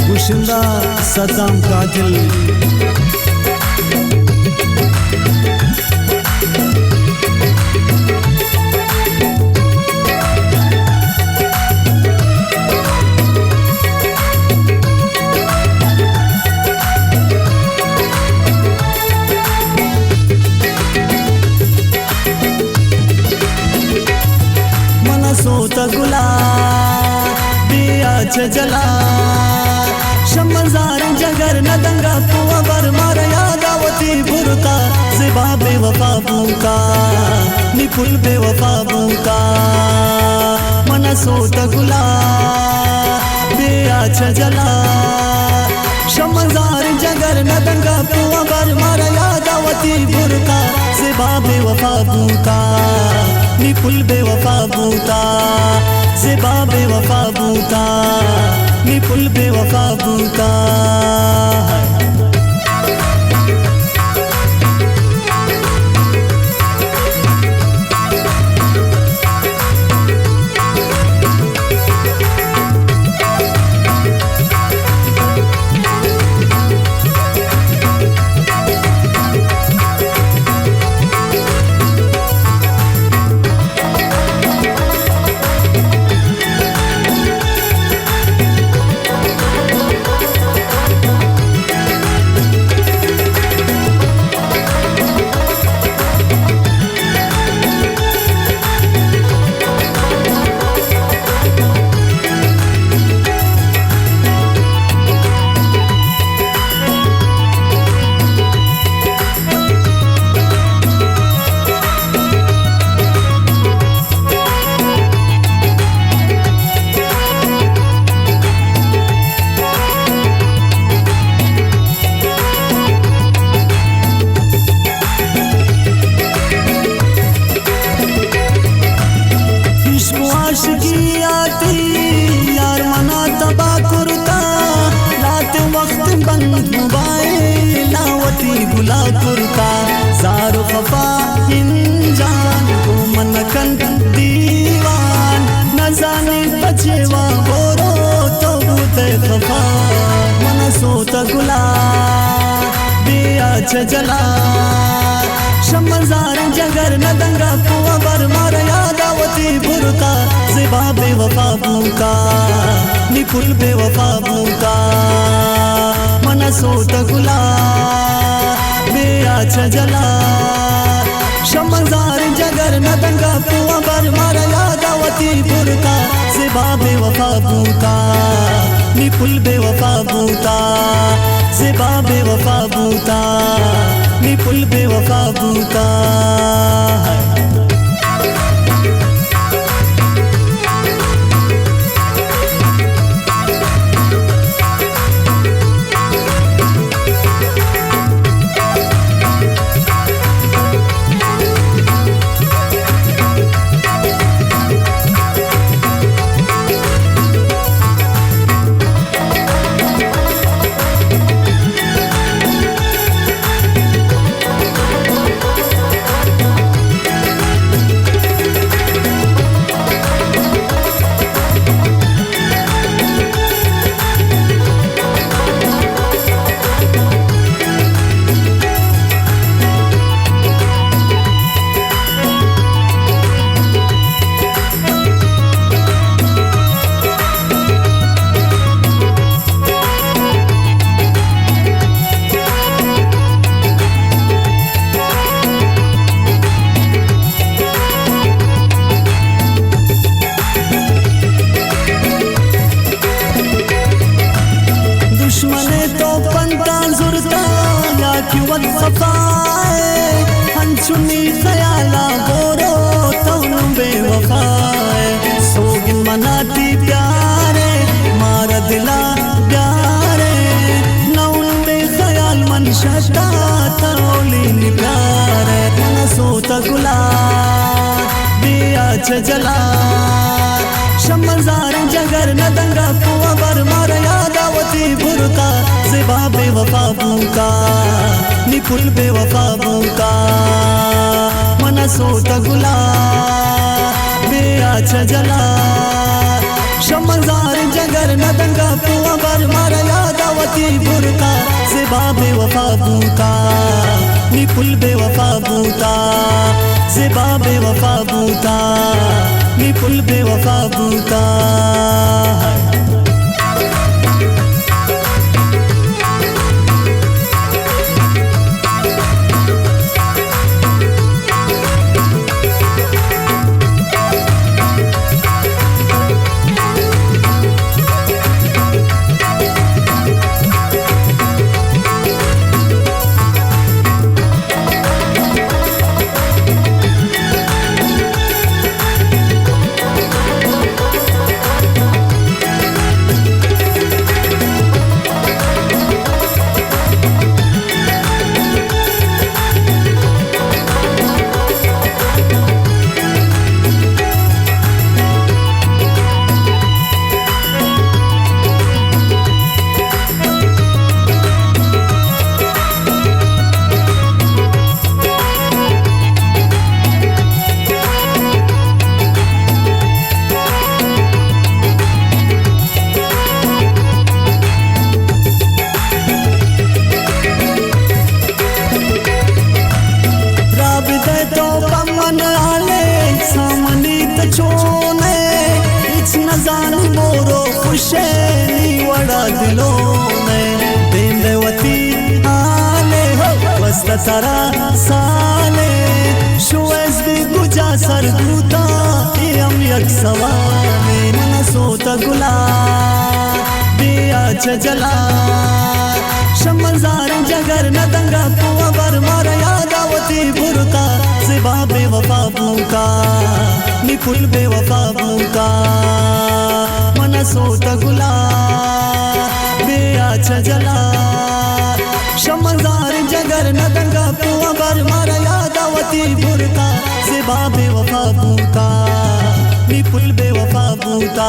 गुशिंदा सद्दाम कातिल सोता गुला दिया जला शमजार जगर न दंगा कुआ बर मार यादावती बुरका जिबा बेवफा बुका निपुल बेवफा बुका मन सोता गुला दिया जला शमजार जगर न दंगा कुआ बर मार यादावती बुरका जिबा बेवफा बुका निपुल बेवफा बूता ज़िबा बेवफा बूता निपुल बेवफा बूता आशिकी आती यार मना तबा कुरता रात वक्त बंद मोबाइल लावती गुला कुरता ज़ारो खफा इंजान को मन कन दीवान न जाने बचेवा बोरो तो बूते खफा मन सोता गुला दिया जला शमजार जगर न दंगा कुआ बर मार यादावती बुरका ज़िबा बेवफा बुका निपुल बेवफा बुका मन सोता गुला दिया जला शमजार जगर न दंगा कुआ बर मार यादावती बुरका ज़िबा बेवफा बुका निपुल बेवफा बुका ज़िबा बेवफा बुका निपुल बेवफा बुका क्यूवत सफाए हंचुनी खयाला बोरो तौन बेवफाए सोगिन मनाती प्यारे मारा दिला प्यारे नौन बेखयाल मन शता तौली प्यारे मन सोता गुला दिया जला शमजार जगर न दंगा कुआ बर मार यादावती बुरका ज़िबा बेवफा बुका निपुल बेवफा बुका मन सोता गुला दिया जला शमजार जगर नदंगा पुआ बर मारा यादावती बुरका ज़िबा बेवफा बूता निपुल बेवफा बूता ज़िबा बेवफा बूता निपुल बेवफा बूता मोरो खुशेली वड़ा दिलों में देवती आले हो वस्ता सारा साले शुएस भी गुजा सर दूता यम यक सवाने मन सोता गुला दिया चला शमजार जगर नदंगा पुआ बर मारा यादावती बुरका ज़िबा बेवफा बूता निपुल बेवफा बूता मन सोता गुला बेया जला शमजार जगर नदंगा पुआ बर मारा यादावती बुरका ज़िबा बेवफा बूता निपुल बेवफा बूता